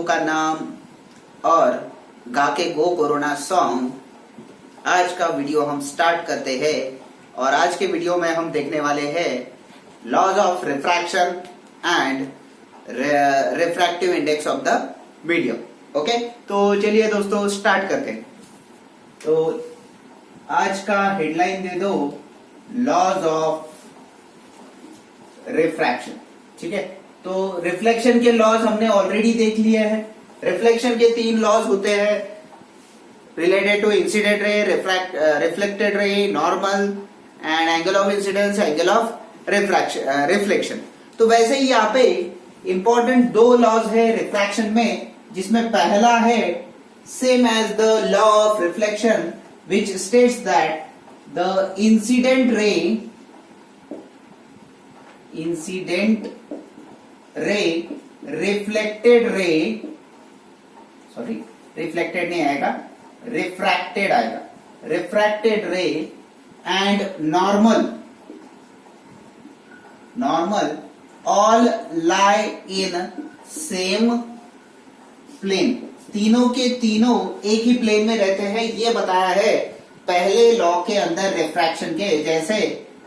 का नाम और गा के गो कोरोना सॉन्ग। आज का वीडियो हम स्टार्ट करते हैं और आज के वीडियो में हम देखने वाले हैं laws of refraction and refractive index of the medium. Okay, तो चलिए दोस्तों स्टार्ट करते हैं। तो आज का हेडलाइन दे दो, लॉज ऑफ रिफ्रैक्शन। ठीक है, तो रिफ्लेक्शन के लॉज हमने ऑलरेडी देख लिए हैं। रिफ्लेक्शन के 3 लॉज होते हैं related to incident ray, reflected ray, normal and angle of incidence, angle of reflection. तो वैसे ही यहाँ पे इंपॉर्टेंट 2 लॉज है रिफ्रैक्शन में, जिसमें पहला है same as the law of reflection which states that the incident ray reflected नहीं आएगा, refracted आएगा, refracted ray and normal all lie in same plane। तीनों के तीनों एक ही प्लेन में रहते हैं, ये बताया है पहले लॉ के अंदर रिफ्रैक्शन के। जैसे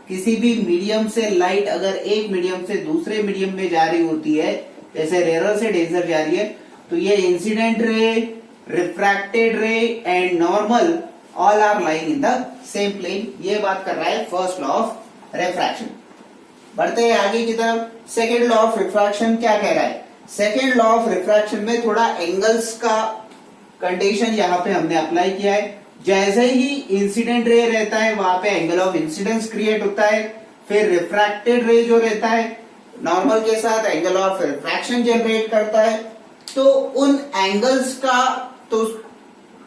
किसी भी मीडियम से लाइट अगर एक मीडियम से दूसरे मीडियम में जा रही होती है, जैसे रेयर से डेंसर जा रही है, तो ये incident ray, refracted ray and normal all are lying in the same plane. ये बात कर रहा है फर्स्ट लॉ ऑफ रिफ्रैक्शन। बढ़ते हैं आगे की तरफ। सेकेंड लॉ ऑफ रिफ्रैक्शन क्या कह रहा है? सेकेंड लॉ ऑफ रिफ्रैक्शन में थोड़ा एंगल्स का कंडीशन यहाँ पे हमने अप्लाई किया है। जैसे ही इंसिडेंट रे रहता है वहां पे एंगल ऑफ इंसिडेंस क्रिएट होता है, फिर रिफ्रैक्टेड रे जो रहता है नॉर्मल के साथ एंगल ऑफ रिफ्रैक्शन जनरेट करता है। तो उन एंगल्स का तो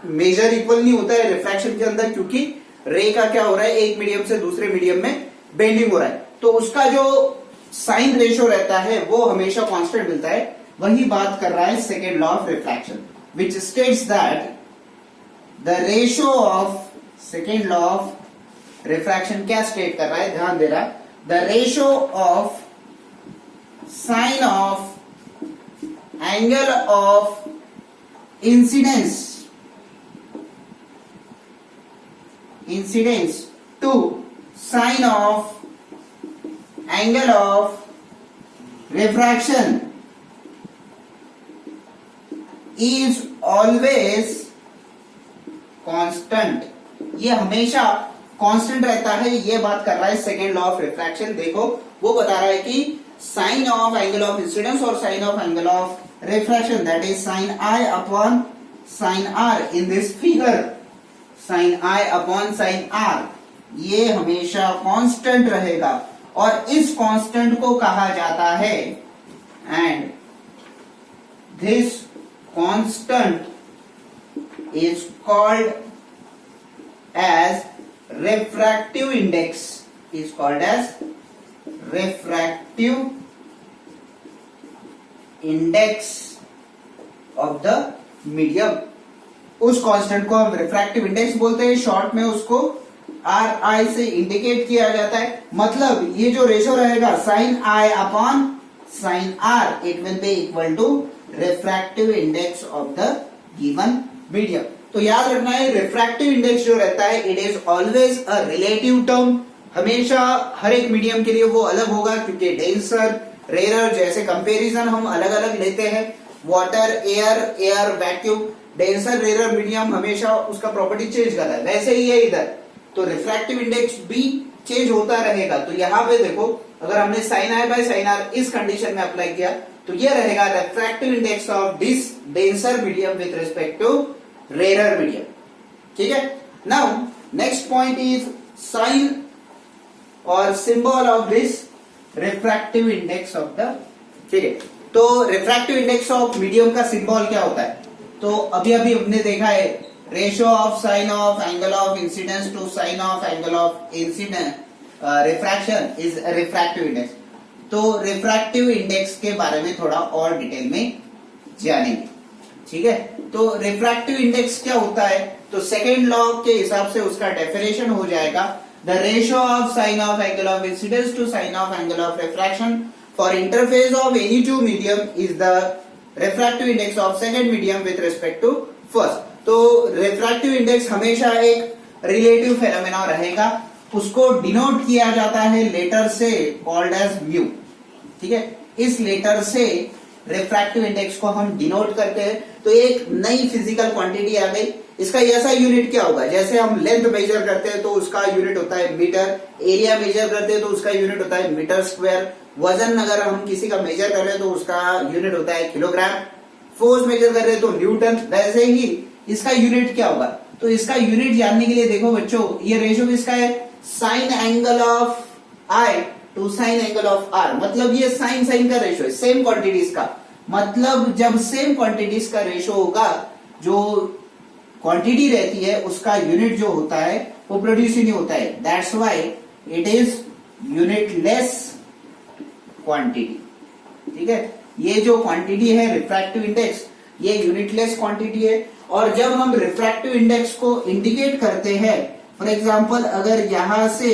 मेजर इक्वल नहीं होता है रिफ्रैक्शन के अंदर, क्योंकि रे का क्या हो रहा है, एक मीडियम से दूसरे मीडियम में बेंडिंग हो रहा है, तो उसका जो साइन रेशो रहता है वो हमेशा कांस्टेंट मिलता है। वही बात कर रहा है second law of refraction, which states that the ratio of, second law of refraction क्या स्टेट कर रहा है, ध्यान दे रहा, the ratio of sine of angle of incidence to sine of angle of refraction is always constant. ये हमेशा constant रहता है, ये बात कर रहा है सेकेंड लॉ ऑफ रिफ्रैक्शन। देखो वो बता रहा है कि sine of angle of incidence और sine of angle of refraction, that is sine i upon sine r in this figure, sine i upon sine r, ये हमेशा कांस्टेंट रहेगा और इस कांस्टेंट को कहा जाता है, and this constant is called as refractive index, is called as refractive index of the medium. उस कांस्टेंट को हम रिफ्रैक्टिव इंडेक्स बोलते हैं, शॉर्ट में उसको आर आई से इंडिकेट किया जाता है। मतलब ये जो रेशो रहेगा sine i upon sine r, it will be equal to refractive index of the given medium. तो याद रखना है रिफ्रैक्टिव इंडेक्स जो रहता है it is always a relative term, हमेशा हर एक मीडियम के लिए वो अलग होगा, क्योंकि डेंसर रेयर जैसे कंपैरिजन हम अलग अलग लेते हैं, water air vacuum, denser rare medium हमेशा उसका प्रॉपर्टी चेंज करता है, वैसे ही है इधर। तो रिफ्रैक्टिव इंडेक्स भी चेंज होता रहेगा। तो यहाँ पे देखो, अगर हमने sine i by sine r इस कंडीशन में अप्लाई किया तो ये रहेगा refractive index of this denser medium with respect to rare medium. ठीक है, now next point is sine और symbol of this refractive index of the, ठीक है, तो रिफ्रैक्टिव इंडेक्स ऑफ मीडियम का सिंबल क्या होता है? तो अभी हमने देखा है ratio of sine of angle of incidence to sine of angle of incidence refraction is refractive index. तो रिफ्रैक्टिव इंडेक्स के बारे में थोड़ा और डिटेल में जानेंगे। ठीक है, तो रिफ्रैक्टिव इंडेक्स क्या होता है? तो सेकेंड लॉ के हिसाब से उसका डेफिनेशन हो जाएगा, the ratio of sine of angle of incidence to sine of angle of refraction for interface of any two medium is the refractive index of second medium with respect to first. तो refractive index हमेशा एक relative phenomena रहेगा, उसको denote किया जाता है letter से called as mu. ठीक है, इस लेटर से रिफ्रैक्टिव इंडेक्स को हम डिनोट करते हैं। तो एक नई फिजिकल क्वांटिटी आ गई, इसका ऐसा यूनिट क्या होगा, जैसे हम लेंथ मेजर करते हैं तो उसका यूनिट होता है मीटर, एरिया मेजर करते हैं तो उसका यूनिट होता है मीटर स्क्वायर, वजन अगर हम किसी का मेजर कर रहे हैं तो उसका यूनिट होता है किलोग्राम, फोर्स मेजर कर रहे हैं तो न्यूटन। वैसे ही इसका यूनिट क्या होगा, तो इसका यूनिट जानने के लिए देखो बच्चों, ये रेशियो किसका है, sine angle of i to sine angle of r, मतलब ये साइन साइन का रेशियो है, सेम क्वांटिटीज का। मतलब जब सेम क्वांटिटीज का रेशियो होगा, जो क्वांटिटी रहती है उसका यूनिट जो होता है वो प्रोड्यूस ही नहीं होता है, that's why it is unitless quantity. ठीक है, ये जो क्वांटिटी है रिफ्रैक्टिव इंडेक्स, ये यूनिटलेस क्वांटिटी है। और जब हम रिफ्रैक्टिव इंडेक्स को इंडिकेट करते हैं, फॉर एग्जांपल अगर यहां से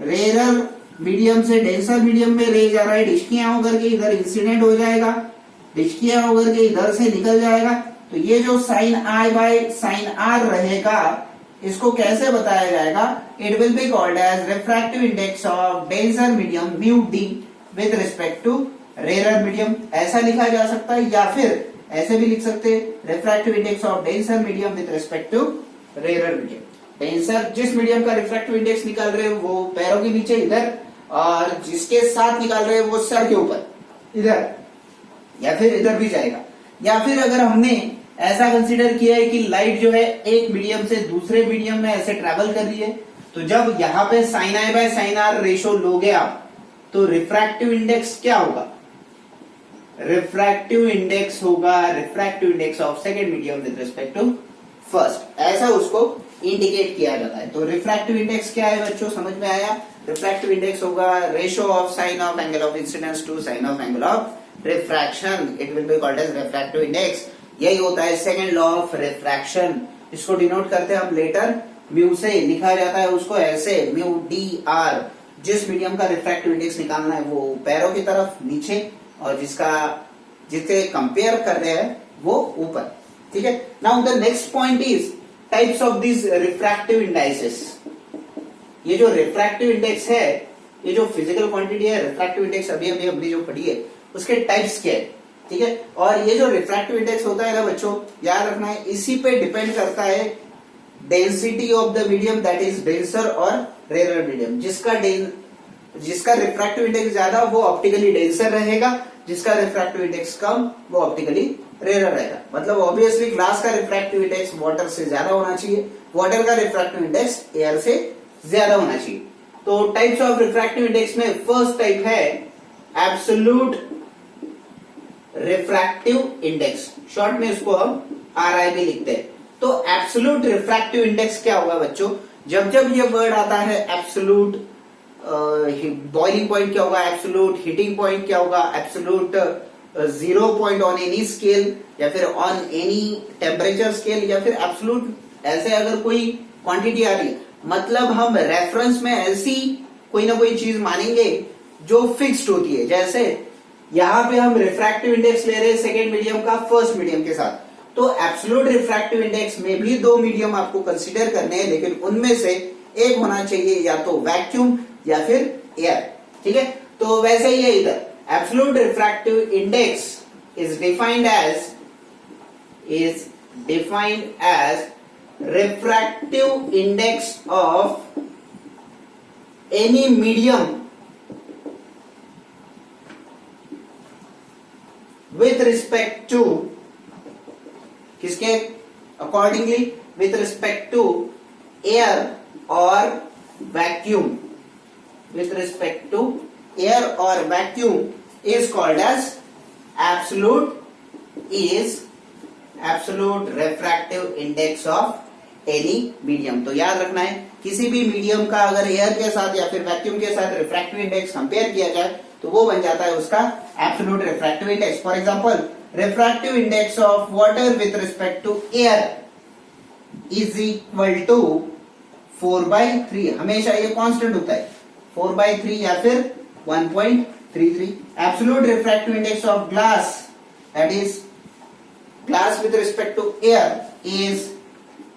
रेयरर मीडियम से डेंसर मीडियम में रे जा रहा है, डिस्कियां होकर के इधर इंसिडेंट हो जाएगा, डिस्कियां होकर के इधर से निकल जाएगा, तो ये जो sine i by sine r रहेगा, इसको कैसे बताया जाएगा, it will be called as refractive index of denser medium mu d with respect to rarer medium, ऐसा लिखा जा सकता है। या फिर ऐसे भी लिख सकते हैं, refractive index of denser medium with respect to rarer medium. Denser जिस मीडियम का रिफ्रैक्टिव इंडेक्स निकाल रहे हो वो पैरों के नीचे इधर, और जिसके साथ निकाल रहे हो वो सर के ऊपर इधर, या फिर इधर भी जाएगा। या फिर अगर हमने ऐसा कंसीडर किया है कि लाइट जो है एक मीडियम से दूसरे मीडियम में ऐसे ट्रेवल कर रही है, तो जब यहाँ पे sine i by sine r ratio लोगे आप, तो रिफ्रैक्टिव इंडेक्स क्या होगा, रिफ्रैक्टिव इंडेक्स होगा refractive index of second medium with respect to first, ऐसा उसको इंडिकेट किया जाता है। तो रिफ्रैक्टिव इंडेक्स क्या है बच्चों, समझ में आया। रिफ्रैक्टिव इंडेक्स होगा ratio of sine of angle of incidence to sine of angle of refraction, it will be called as refractive index. यही होता है सेकंड लॉ ऑफ रिफ्रैक्शन, इसको डिनोट करते हैं हम लेटर म्यू से, लिखा जाता है उसको ऐसे म्यू डी आर। जिस मीडियम का रिफ्रैक्टिव इंडेक्स निकालना है वो पैरों की तरफ नीचे, और जिससे कंपेयर कर रहे हैं वो ऊपर। ठीक है, now the next point is types of this refractive indices. ये जो रिफ्रैक्टिव इंडेक्स है, ये जो फिजिकल क्वांटिटी है रिफ्रैक्टिव इंडेक्स, अभी हमने जो पढ़ी है उसके टाइप्स क्या है। ठीक है, और ये जो रिफ्रैक्टिव इंडेक्स होता है ना बच्चों, याद रखना है, इसी पे डिपेंड करता है density of the medium, that is denser और रेयरर मीडियम। जिसका रिफ्रैक्टिव इंडेक्स ज्यादा वो ऑप्टिकली डेंसर रहेगा, जिसका रिफ्रैक्टिव इंडेक्स कम वो ऑप्टिकली रेयरर रहेगा। मतलब ऑब्वियसली ग्लास का रिफ्रैक्टिव इंडेक्स वाटर से ज्यादा होना चाहिए, वाटर का रिफ्रैक्टिव इंडेक्स एयर से ज्यादा होना चाहिए। तो टाइप्स ऑफ रिफ्रैक्टिव इंडेक्स में फर्स्ट टाइप है एब्सोल्यूट रिफ्रैक्टिव इंडेक्स, शॉर्ट में इसको हम RI भी लिखते हैं। तो एब्सोल्यूट रिफ्रैक्टिव इंडेक्स क्या होगा बच्चों, जब जब ये वर्ड आता है एब्सोल्यूट, बॉइलिंग पॉइंट क्या होगा, एब्सोल्यूट हीटिंग पॉइंट क्या होगा, absolute 0 point on any scale, या फिर ऑन एनी टेम्परेचर स्केल, या फिर एब्सोल्यूट ऐसे अगर कोई क्वांटिटी आ रही है, मतलब हम रेफरेंस में ऐसी कोई ना कोई चीज मानेंगे जो फिक्स्ड होती है। जैसे यहां पे हम रिफ्रैक्टिव इंडेक्स ले रहे हैं सेकेंड मीडियम का फर्स्ट मीडियम के साथ, तो एब्सोल्यूट रिफ्रैक्टिव इंडेक्स में भी 2 मीडियम आपको कंसीडर करने हैं, लेकिन उनमें से एक होना चाहिए या तो वैक्यूम या फिर एयर। ठीक है, तो वैसे ही है इधर, absolute refractive index is defined as refractive index of any medium with respect to किसके accordingly with respect to air or vacuum, with respect to air or vacuum is called as absolute refractive index of any medium. तो याद रखना है, किसी भी medium का अगर air के साथ या फिर वैक्यूम के साथ रिफ्रैक्टिव इंडेक्स कंपेयर किया जाए तो वो बन जाता है उसका absolute refractive index. For example, refractive index of water with respect to air is equal to 4/3, हमेशा ये कांस्टेंट होता है 4/3 या फिर 1.33। Absolute refractive index of glass that is glass with respect to air is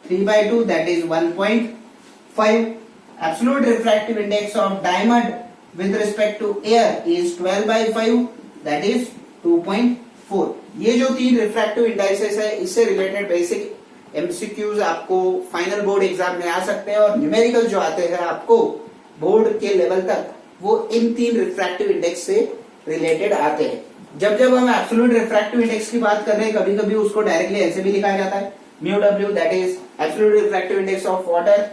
3/2, that is 1.5. Absolute refractive index of diamond with respect to air is 12/5, that is 2.4. ये जो तीन refractive indices है, इससे रिलेटेड बेसिक एमसीक्यूज आपको final board exam में आ सकते हैं, और न्यूमेरिकल जो आते हैं आपको बोर्ड के लेवल तक, वो इन तीन रिफ्रैक्टिव इंडेक्स से रिलेटेड आते हैं. जब जब हम एब्सोल्यूट रिफ्रैक्टिव इंडेक्स की बात कर रहे हैं, कभी कभी उसको डायरेक्टली ऐसे भी लिखा जाता है, म्यू डब्ल्यू, that is absolute refractive index of water.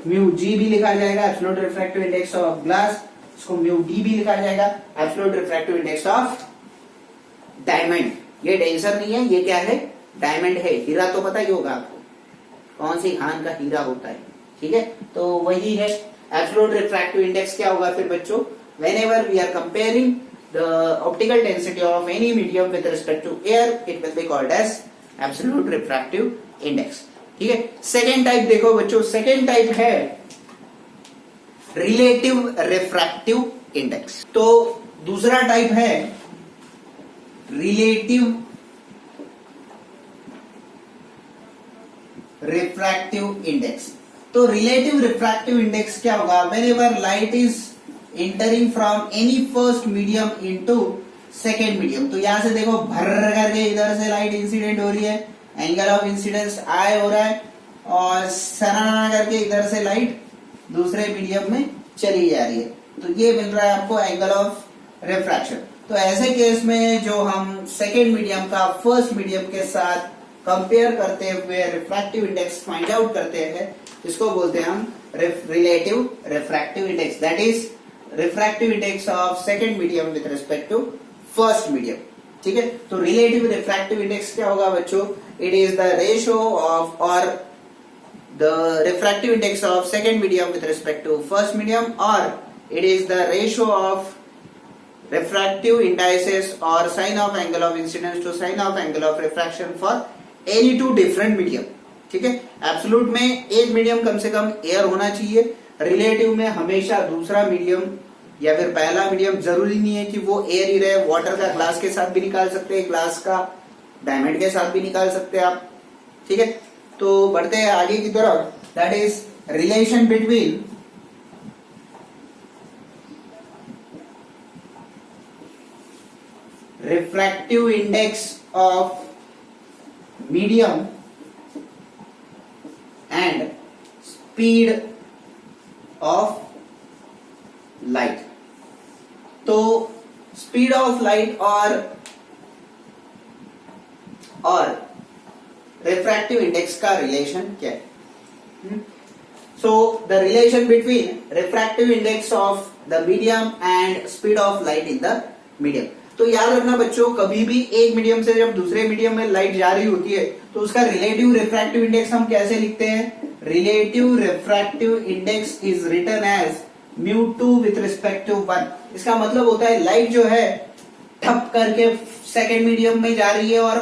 Mu g भी लिखा जाएगा, absolute refractive index of glass. इसको म्यू डी भी लिखा जाएगा, absolute refractive index of diamond. ये टेंशन नहीं है, ये क्या है, डायमंड है. हीरा तो पता ही होगा आपको, कौन सी खान का हीरा होता है, ठीक है. तो वही है एब्सोल्यूट रिफ्रैक्टिव इंडेक्स. क्या होगा फिर बच्चों, whenever we are comparing the optical density of any medium with respect to air, it will be called as absolute refractive index. ठीक है. सेकेंड टाइप देखो बच्चों, सेकेंड टाइप है रिलेटिव रिफ्रैक्टिव इंडेक्स. तो दूसरा टाइप है रिलेटिव रिफ्रैक्टिव इंडेक्स. तो relative refractive index क्या होगा, whenever light is entering from any first medium into second medium. तो यहां से देखो भर करके इधर से लाइट इंसिडेंट हो रही है, एंगल ऑफ इंसिडेंस आई हो रहा है, और सना करके इधर से लाइट दूसरे मीडियम में चली जा रही है. तो ये मिल रहा है आपको एंगल ऑफ रिफ्रैक्शन. तो ऐसे केस में जो हम सेकेंड मीडियम का फर्स्ट मीडियम के साथ कंपेयर करते हुए रिफ्रैक्टिव इंडेक्स फाइंड आउट करते हैं, इसको बोलते हैं हम relative refractive index. That is refractive index of second medium with respect to first medium. ठीक है. तो रिलेटिव रिफ्रैक्टिव इंडेक्स क्या होगा बच्चों, it is the ratio of और the refractive index of second medium with respect to first medium, और it is the ratio of refractive indices or sin of angle of incidence to sin of angle of refraction for any two different medium. ठीक है. Absolute में एक medium कम से कम air होना चाहिए, relative में हमेशा दूसरा मीडियम या फिर पहला मीडियम. जरूरी नहीं है कि वो एयर ही रहे, वाटर का ग्लास के साथ भी निकाल सकते हैं, ग्लास का डायमंड के साथ भी निकाल सकते हैं आप. ठीक है. तो बढ़ते हैं आगे की तरफ. That is relation between refractive index of medium and speed of light. तो speed of light और refractive index का relation क्या है? So the relation between refractive index of the medium and speed of light in the medium. तो याद रखना बच्चों, कभी भी एक मीडियम से जब दूसरे मीडियम में लाइट जा रही होती है तो उसका रिलेटिव रिफ्रैक्टिव इंडेक्स हम कैसे लिखते हैं, relative refractive index is written as μ2 with respect to 1. इसका मतलब होता है लाइट जो है ठप करके सेकेंड मीडियम में जा रही है और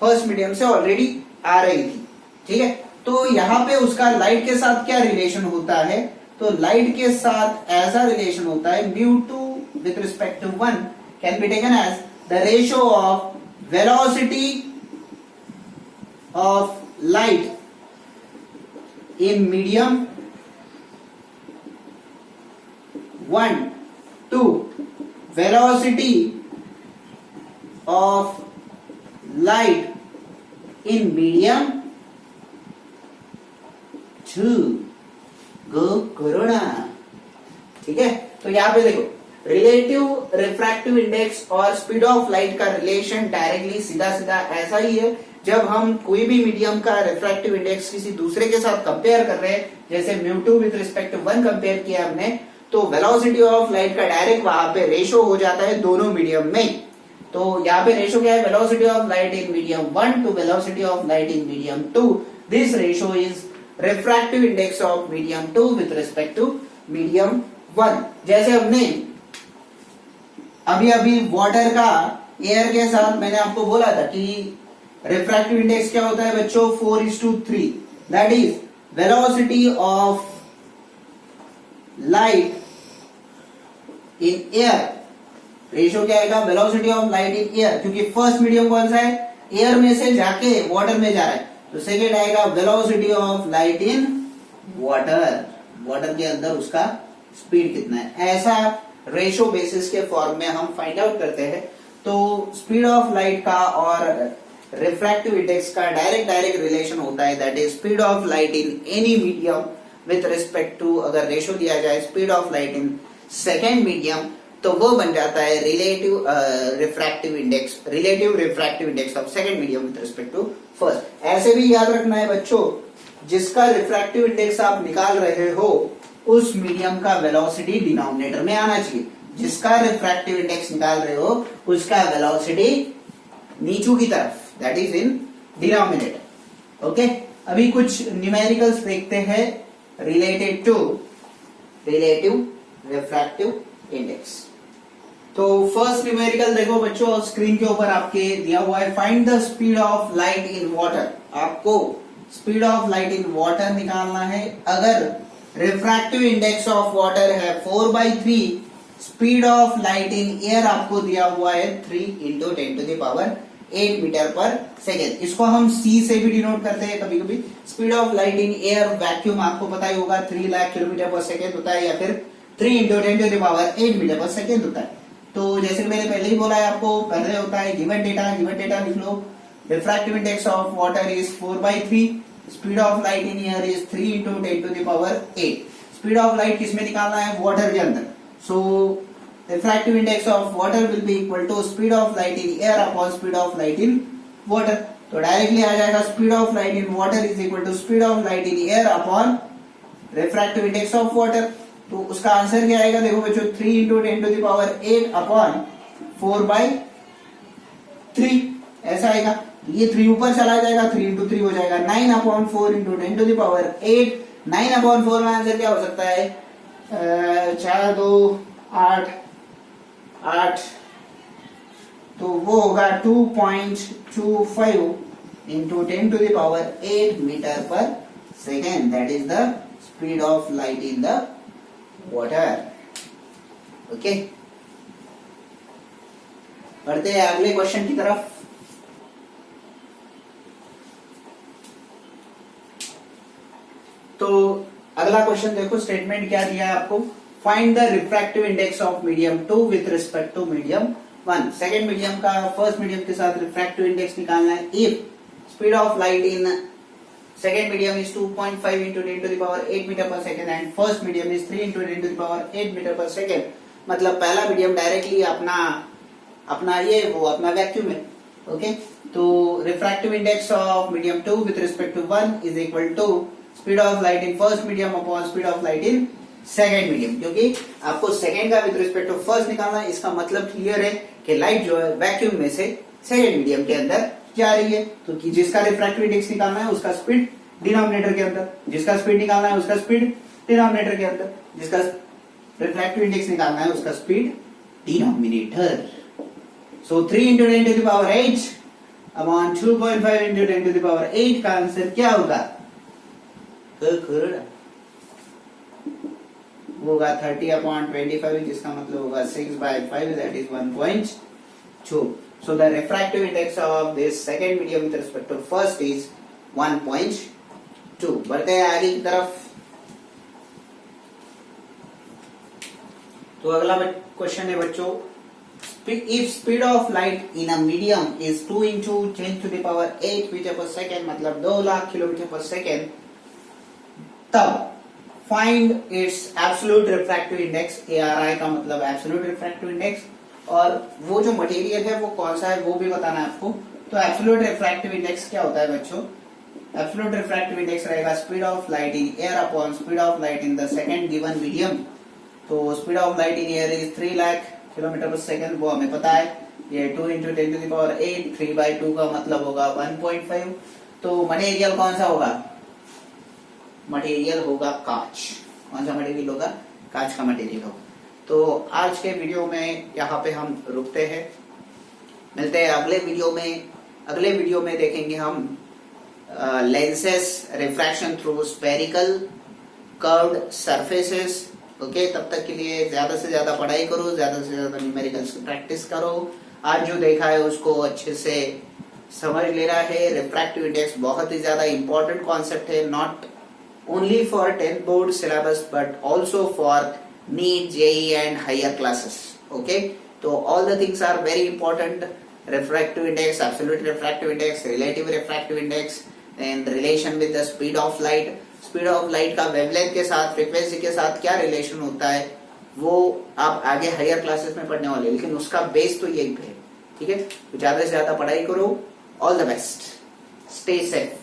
फर्स्ट मीडियम से ऑलरेडी आ रही थी. ठीक है. तो यहाँ पे उसका लाइट के साथ क्या रिलेशन होता है, तो लाइट के साथ ऐसा रिलेशन होता है μ2 with respect to 1 can be taken as the ratio of velocity of light in medium 1 to velocity of light in medium 2. Go corona. ठीक है. तो यहां पे देखो रिलेटिव रिफ्रैक्टिव इंडेक्स और स्पीड ऑफ लाइट का रिलेशन डायरेक्टली सीधा सीधा ऐसा ही है. जब हम कोई भी मीडियम का रिफ्रैक्टिव इंडेक्स किसी दूसरे के साथ कंपेयर कर रहे हैं, जैसे μ2 विद रिस्पेक्ट टू 1 कंपेयर किया हमने, तो वेलोसिटी ऑफ लाइट का डायरेक्ट वहां पे रेशो हो जाता है दोनों मीडियम में. तो यहाँ पे रेशो क्या है, velocity of light in medium 1 to velocity of light in medium 2. This ratio is refractive index of medium 2 with respect to medium 1. जैसे हमने अभी वाटर का एयर के साथ मैंने आपको बोला था कि रिफ्रैक्टिव इंडेक्स क्या होता है बच्चों, 4:3. That is velocity of light in air. Ratio क्या आएगा, velocity of light in air, क्योंकि फर्स्ट मीडियम कौन सा है, एयर में से जाके वाटर में जा रहा है, तो सेकेंड आएगा velocity of light in water, water के अंदर उसका स्पीड कितना है। ऐसा रेशो बेसिस के फॉर्म में हम फाइंड आउट करते हैं। तो स्पीड ऑफ लाइट का और रिफ्रैक्टिव इंडेक्स का डायरेक्ट रिलेशन होता है, that is speed of light in any medium with respect to, अगर रेशो दिया जाए speed of light in second medium, तो वो बन जाता है relative refractive index of second medium with respect to first. ऐसे भी याद रखना है बच्चों, जिसका रिफ्रैक्टिव इंडेक्स आप निकाल रहे हो उस मीडियम का वेलोसिटी डिनोमिनेटर में आना चाहिए। जिसका रिफ्रैक्टिव इंडेक्स निकाल रहे हो उसका वेलोसिटी नीचू की तरफ, that is in denominator. Okay, अभी कुछ न्यूमेरिकल्स देखते हैं related to relative refractive index. तो फर्स्ट न्यूमेरिकल देखो बच्चों, स्क्रीन के ऊपर आपके दिया हुआ है, find the speed of light in water. आपको speed of light in water निकालना है। अगर रिफ्रैक्टिव इंडेक्स ऑफ वाटर है 4/3, speed of light in air आपको दिया हुआ है 3 इंटू 10⁸ मीटर पर सेकेंड। इसको हम सी से भी डिनोट करते हैं कभी कभी। Speed of light in air vacuum आपको पता ही होगा 3 लाख किलोमीटर पर सेकेंड होता है, या फिर 3 इंटू 10⁸ मीटर पर सेकेंड होता है। तो जैसे मैंने पहले ही बोला है आपको, पहले होता है गिवन डेटा लिख लो। Refractive index of water is 4/3, speed of light in air is 3 into 10⁸। Speed of light किसमें निकालना है? वाटर के अंदर। So refractive index of water will be equal to speed of light in air upon speed of light in water. तो directly आ जाएगा speed of light in water is equal to speed of light in air upon refractive index of water. तो उसका answer क्या आएगा? देखो बच्चों, 3 into 10⁸ upon 4/3 ऐसा आएगा। ये 3 ऊपर चला जाएगा, 3 इंटू 3 हो जाएगा 9/4 इंटू 10⁸। 9/4 में आंसर क्या हो सकता है? 4 2 8 8, तो वो होगा 2.25 into 10⁸ metre per second. That is the speed of light in the water. Okay, बढ़ते हैं अगले क्वेश्चन की तरफ। तो अगला क्वेश्चन देखो, स्टेटमेंट क्या दिया है आपको? Find the refractive index of medium 2 with respect to medium 1। Second medium का फर्स्ट मीडियम के साथ रिफ्रैक्टिव इंडेक्स निकालना है। If speed of light in second medium is 2.5 into 10⁸ metre per second and first medium is 3 into 10⁸ metre per second. मतलब पहला medium directly अपना ये वो अपना वैक्यूम है। ओके, तो refractive index of medium 2 with respect to 1 is equal to speed of light in first medium upon speed of light in second medium. क्योंकि आपको सेकेंड का विथ रिस्पेक्ट टू फर्स्ट निकालना है, इसका मतलब क्लियर है कि लाइट जो है वैक्यूम में से सेकेंड मीडियम के अंदर जा रही है। तो कि जिसका रिफ्रैक्टिव इंडेक्स निकालना है उसका स्पीड डिनोमिनेटर के अंदर, जिसका स्पीड निकालना है उसका स्पीड डिनोमिनेटर के अंदर, जिसका रिफ्रैक्टिव इंडेक्स निकालना है उसका स्पीड डिनोमिनेटर। सो 3 इंटू 10⁸ अपॉन 2.5 इंटू 10⁸ का आंसर क्या होगा? होगा 30/25, जिसका मतलब होगा 6/5, that is 1.2। So the refractive index of this second medium with respect to first is 1.2। बढ़ते हैं आगे की तरफ। तो अगला क्वेश्चन है बच्चों, if speed of light in a medium is 2 into 10⁸ metre per second, मतलब 2 लाख किलोमीटर पर सेकेंड, तब find its absolute refractive index. ARI का मतलब एब्सोल्यूट रिफ्रैक्टिव इंडेक्स, और वो जो मटेरियल है वो कौन सा है वो भी बताना है आपको। तो एब्सोल्यूट रिफ्रैक्टिव इंडेक्स क्या होता है बच्चों? एब्सोल्यूट रिफ्रैक्टिव इंडेक्स रहेगा speed of light in air upon speed of light in the second given medium. तो speed of light in air is 3 lakh kilometre per second, वो हमें पता है। ये 2 इंटू 10⁸, 3/2 का मतलब होगा 1.5। तो मटेरियल कौन सा होगा? मटेरियल होगा कांच। कौन सा मटेरियल होगा? कांच का मटेरियल होगा। तो आज के वीडियो में यहाँ पे हम रुकते हैं, मिलते हैं अगले वीडियो में। अगले वीडियो में देखेंगे हम lenses, refraction through spherical curved surfaces. Okay, तब तक के लिए ज्यादा से ज्यादा पढ़ाई करो, ज्यादा से ज्यादा न्यूमेरिकल्स की प्रैक्टिस करो। आज जो देखा है उसको अच्छे से समझ लेना है। रिफ्रैक्टिव इंडेक्स बहुत ही ज्यादा इंपॉर्टेंट कॉन्सेप्ट है, not only for 10th board syllabus but also for NEET, JEE and higher classes. Okay, तो all the things are very important. Refractive index, absolute refractive index, relative refractive index and relation with the speed of light. Speed of light का wavelength के साथ, frequency के साथ क्या relation होता है वो आप आगे हायर क्लासेस में पढ़ने वाले, लेकिन उसका बेस तो यही पे है। ठीक है, तो ज्यादा से ज्यादा पढ़ाई करो। All the best, stay safe.